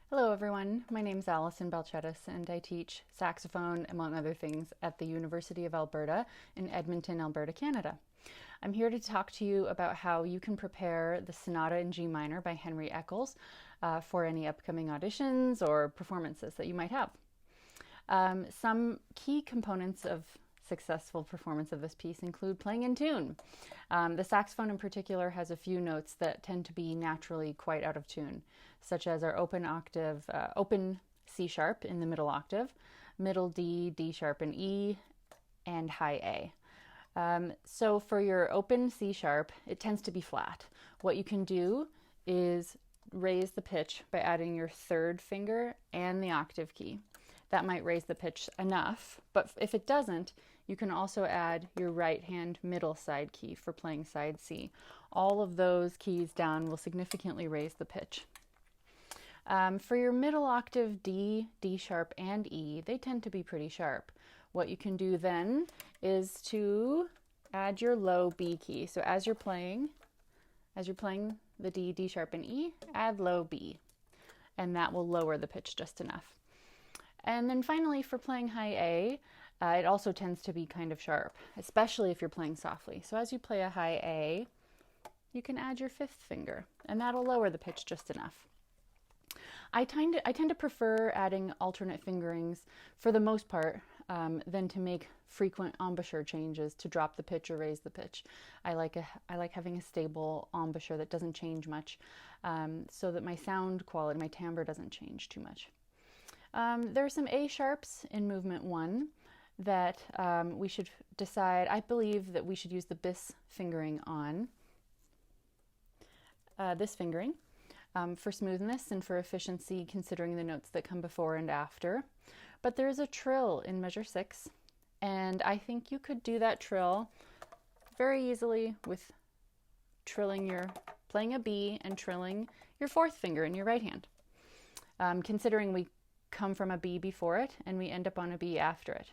Hello everyone, my name is Allison Balcetis and I teach saxophone, among other things, at the University of Alberta in Edmonton, Alberta, Canada. I'm here to talk to you about how you can prepare the Sonata in G minor by Henri Eccles for any upcoming auditions or performances that you might have. Some key components of successful performance of this piece include playing in tune. The saxophone in particular has a few notes that tend to be naturally quite out of tune, such as our open octave, open C sharp in the middle octave, middle D, D sharp and E, and high A. So for your open C sharp, it tends to be flat. What you can do is raise the pitch by adding your third finger and the octave key. That might raise the pitch enough, but if it doesn't, you can also add your right hand middle side key for playing side C. All of those keys down will significantly raise the pitch. For your middle octave D, D sharp, and E, they tend to be pretty sharp. What you can do then is to add your low B key. So as you're playing the D, D sharp, and E, add low B, and that will lower the pitch just enough. And then finally, for playing high A, it also tends to be kind of sharp, especially if you're playing softly. So as you play a high A, you can add your fifth finger, and that'll lower the pitch just enough. I tend to prefer adding alternate fingerings for the most part than to make frequent embouchure changes to drop the pitch or raise the pitch. I like having a stable embouchure that doesn't change much, so that my sound quality, my timbre doesn't change too much. There are some A sharps in movement 1 that we should decide. I believe that we should use the bis fingering on this fingering for smoothness and for efficiency, considering the notes that come before and after. But there's a trill in measure 6, and I think you could do that trill very easily with playing a B and trilling your fourth finger in your right hand. Considering we come from a B before it and we end up on a B after it.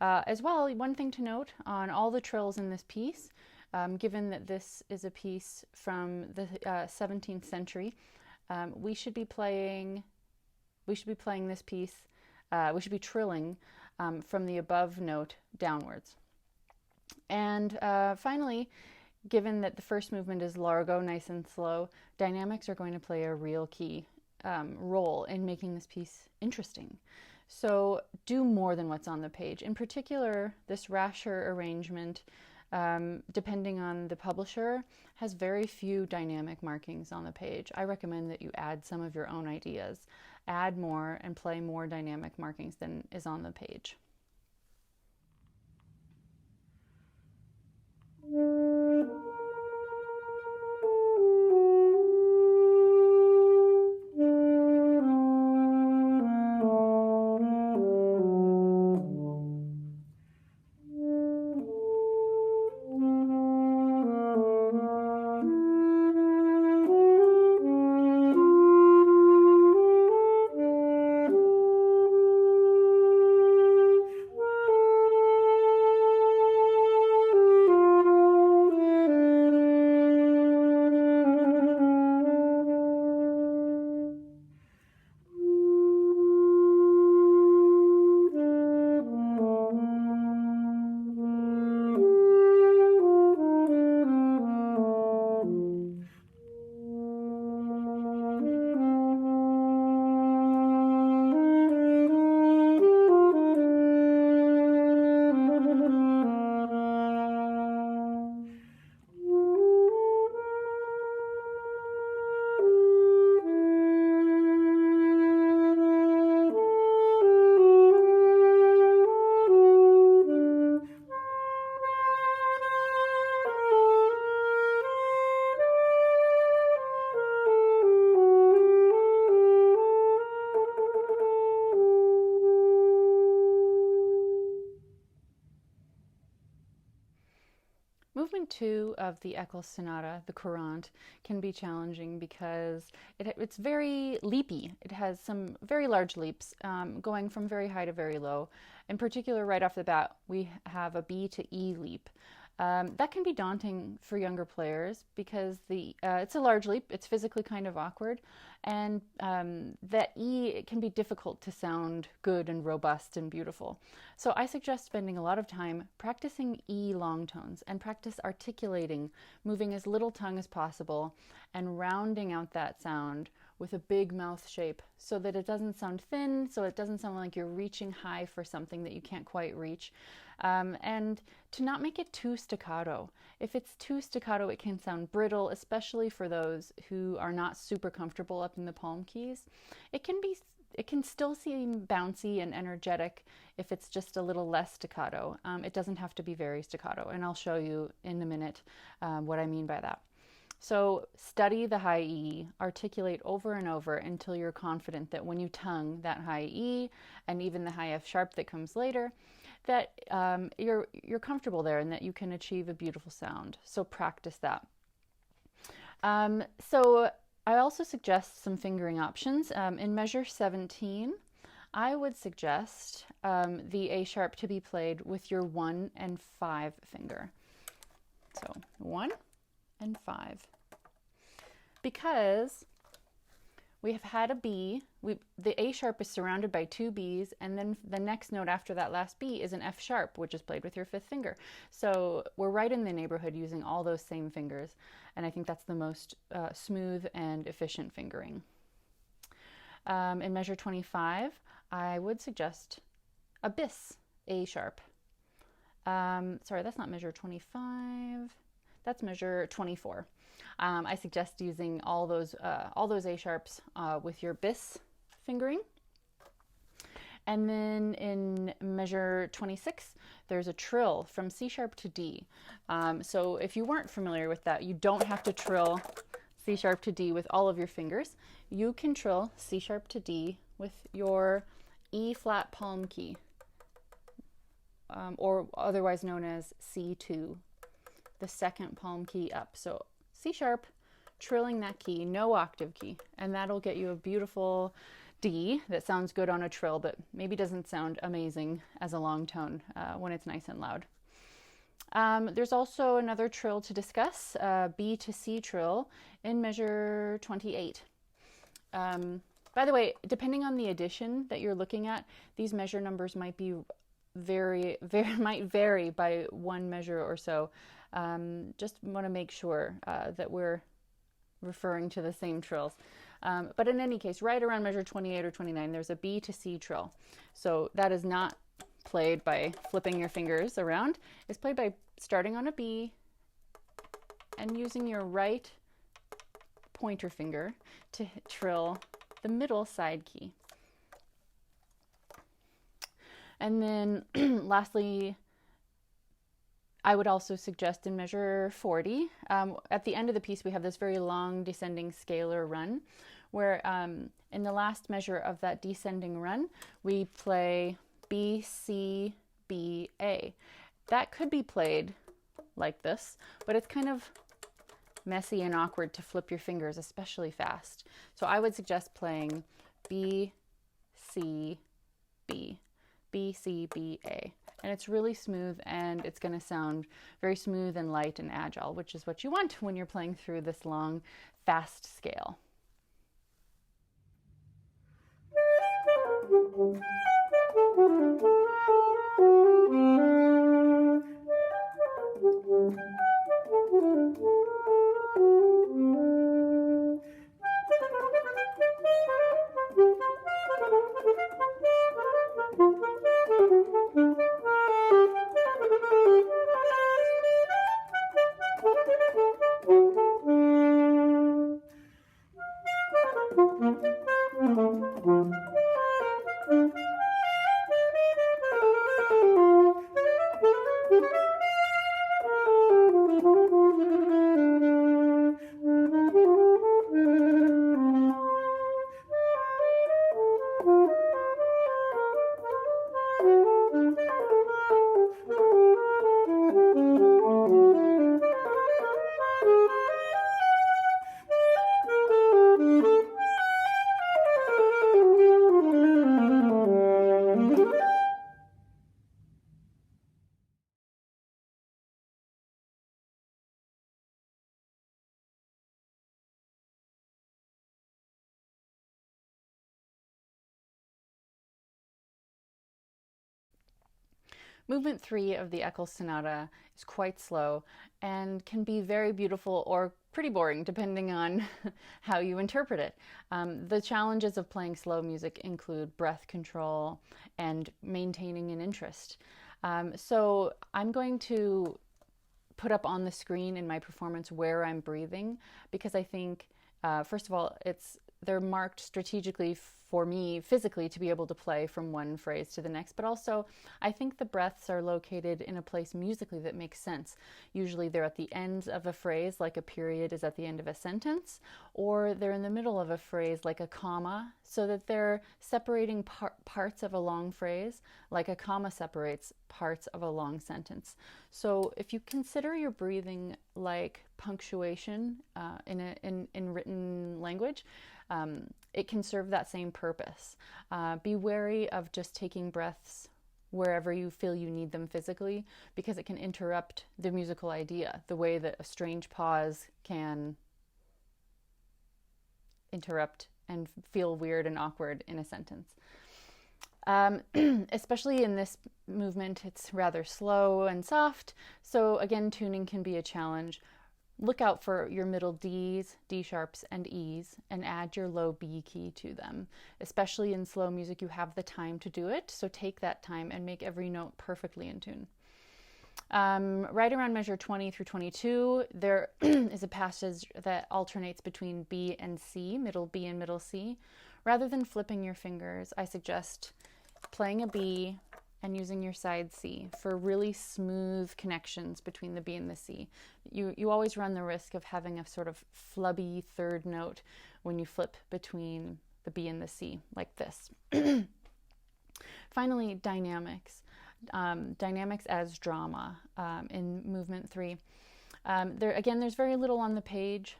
As well, one thing to note on all the trills in this piece, given that this is a piece from the 17th century, we should be playing this piece, we should be trilling from the above note downwards. And finally, given that the first movement is largo, nice and slow, dynamics are going to play a real key role in making this piece interesting. So do more than what's on the page. In particular, this Rasher arrangement, depending on the publisher, has very few dynamic markings on the page. I recommend that you add some of your own ideas. Add more and play more dynamic markings than is on the page. Movement 2 of the Eccles Sonata, the Courant, can be challenging because it's very leapy. It has some very large leaps, going from very high to very low. In particular, right off the bat, we have a B to E leap. That can be daunting for younger players because it's a large leap, it's physically kind of awkward, and that E, it can be difficult to sound good and robust and beautiful. So I suggest spending a lot of time practicing E long tones and practice articulating, moving as little tongue as possible and rounding out that sound with a big mouth shape so that it doesn't sound thin, so it doesn't sound like you're reaching high for something that you can't quite reach. And to not make it too staccato. If it's too staccato, it can sound brittle, especially for those who are not super comfortable up in the palm keys. It can still seem bouncy and energetic if it's just a little less staccato. It doesn't have to be very staccato, and I'll show you in a minute what I mean by that. So study the high E, articulate over and over until you're confident that when you tongue that high E and even the high F sharp that comes later, that you're comfortable there and that you can achieve a beautiful sound. So practice that. So I also suggest some fingering options. In measure 17, I would suggest the A sharp to be played with your 1 and 5 finger. So 1 and 5. Because we have had a B, the A sharp is surrounded by 2 Bs, and then the next note after that last B is an F sharp, which is played with your 5th finger. So we're right in the neighborhood using all those same fingers, and I think that's the most smooth and efficient fingering. In measure 25, I would suggest a bis A sharp. Sorry, that's not measure 25. That's measure 24. I suggest using all those A sharps with your bis fingering. And then in measure 26, there's a trill from C sharp to D. So if you weren't familiar with that, you don't have to trill C sharp to D with all of your fingers. You can trill C sharp to D with your E flat palm key, or otherwise known as C2, the second palm key up. So C sharp, trilling that key, no octave key, and that'll get you a beautiful D that sounds good on a trill, but maybe doesn't sound amazing as a long tone when it's nice and loud. There's also another trill to discuss, B to C trill in measure 28. By the way, depending on the edition that you're looking at, these measure numbers might be might vary by 1 measure or so. Just want to make sure that we're referring to the same trills. But in any case, right around measure 28 or 29, there's a B to C trill. So that is not played by flipping your fingers around. It's played by starting on a B and using your right pointer finger to trill the middle side key. And then lastly, I would also suggest in measure 40, at the end of the piece, we have this very long descending scalar run, where in the last measure of that descending run, we play B, C, B, A. That could be played like this, but it's kind of messy and awkward to flip your fingers, especially fast. So I would suggest playing B, C, B, B, C, B, A. And it's really smooth, and it's going to sound very smooth and light and agile, which is what you want when you're playing through this long, fast scale. Movement 3 of the Eccles Sonata is quite slow and can be very beautiful or pretty boring depending on how you interpret it. The challenges of playing slow music include breath control and maintaining an interest. So I'm going to put up on the screen in my performance where I'm breathing, because I think, first of all, they're marked strategically for me physically to be able to play from one phrase to the next, but also I think the breaths are located in a place musically that makes sense. Usually they're at the ends of a phrase, like a period is at the end of a sentence, or they're in the middle of a phrase, like a comma, so that they're separating parts of a long phrase, like a comma separates parts of a long sentence. So if you consider your breathing like punctuation in written language, it can serve that same purpose. Be wary of just taking breaths wherever you feel you need them physically, because it can interrupt the musical idea, the way that a strange pause can interrupt and feel weird and awkward in a sentence. Especially in this movement, it's rather slow and soft, so again, tuning can be a challenge. Look out for your middle Ds, D sharps, and E's, and add your low B key to them. Especially in slow music, you have the time to do it, so take that time and make every note perfectly in tune. Right around measure 20 through 22, there is a passage that alternates between B and C, middle B and middle C. Rather than flipping your fingers, I suggest playing a B and using your side C for really smooth connections between the B and the C. You always run the risk of having a sort of flubby third note when you flip between the B and the C, like this. Finally, dynamics. Dynamics as drama in movement 3. There's very little on the page.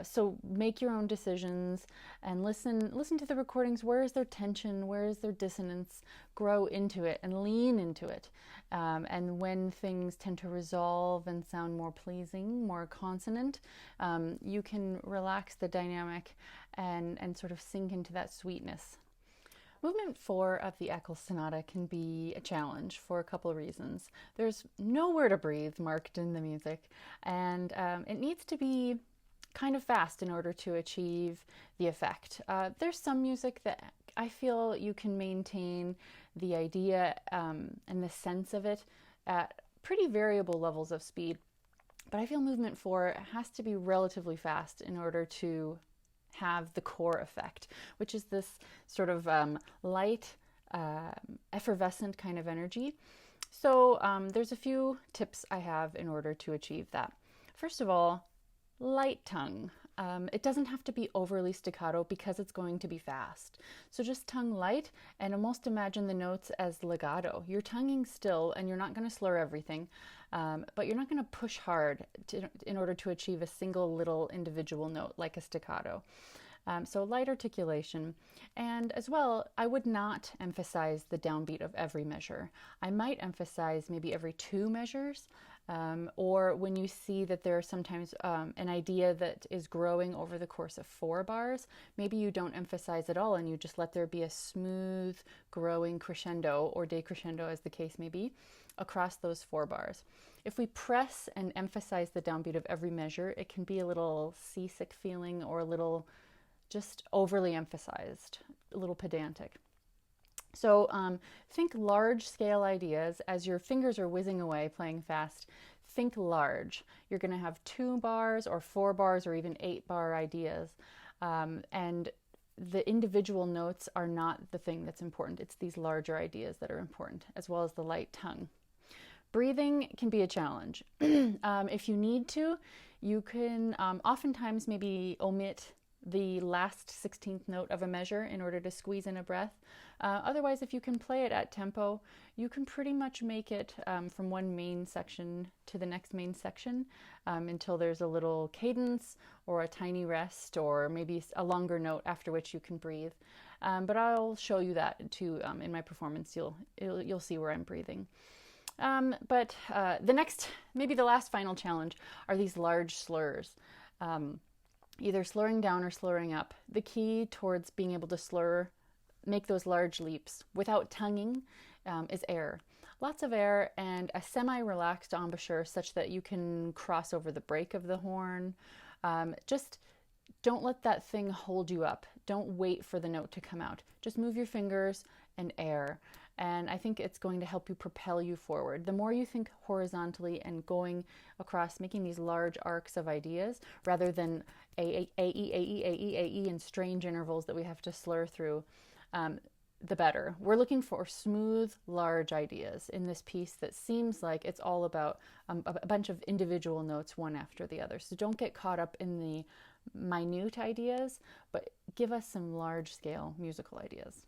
So make your own decisions and listen to the recordings. Where is there tension? Where is there dissonance? Grow into it and lean into it. And when things tend to resolve and sound more pleasing, more consonant, you can relax the dynamic and sort of sink into that sweetness. Movement 4 of the Eccles Sonata can be a challenge for a couple of reasons. There's nowhere to breathe marked in the music, and it needs to be kind of fast in order to achieve the effect. There's some music that I feel you can maintain the idea and the sense of it at pretty variable levels of speed, but I feel movement 4 has to be relatively fast in order to have the core effect, which is this sort of light, effervescent kind of energy. So there's a few tips I have in order to achieve that. First of all, light tongue. It doesn't have to be overly staccato because it's going to be fast. So just tongue light and almost imagine the notes as legato. You're tonguing still and you're not going to slur everything, but you're not going to push hard in order to achieve a single little individual note like a staccato. So light articulation. And as well, I would not emphasize the downbeat of every measure. I might emphasize maybe every 2 measures, or when you see that there's sometimes an idea that is growing over the course of 4 bars, maybe you don't emphasize at all and you just let there be a smooth growing crescendo or decrescendo, as the case may be, across those 4 bars. If we press and emphasize the downbeat of every measure, it can be a little seasick feeling or a little just overly emphasized, a little pedantic. So think large scale ideas. As your fingers are whizzing away playing fast, think large. You're going to have 2 bars or 4 bars or even 8-bar ideas. And the individual notes are not the thing that's important. It's these larger ideas that are important, as well as the light tongue. Breathing can be a challenge. If you need to, you can oftentimes maybe omit the last 16th note of a measure in order to squeeze in a breath. Otherwise, if you can play it at tempo, you can pretty much make it from one main section to the next main section until there's a little cadence or a tiny rest or maybe a longer note after which you can breathe. But I'll show you that too in my performance. You'll see where I'm breathing. But the next, maybe the last final challenge are these large slurs. Either slurring down or slurring up. The key towards being able to make those large leaps without tonguing is air. lots of air and a semi-relaxed embouchure such that you can cross over the break of the horn. Just don't let that thing hold you up. Don't wait for the note to come out. Just move your fingers and air. And I think it's going to help you propel you forward. The more you think horizontally and going across, making these large arcs of ideas, rather than A, E, A, E, A, E, A, E in strange intervals that we have to slur through, the better. We're looking for smooth, large ideas in this piece that seems like it's all about a bunch of individual notes, one after the other. So don't get caught up in the minute ideas, but give us some large-scale musical ideas.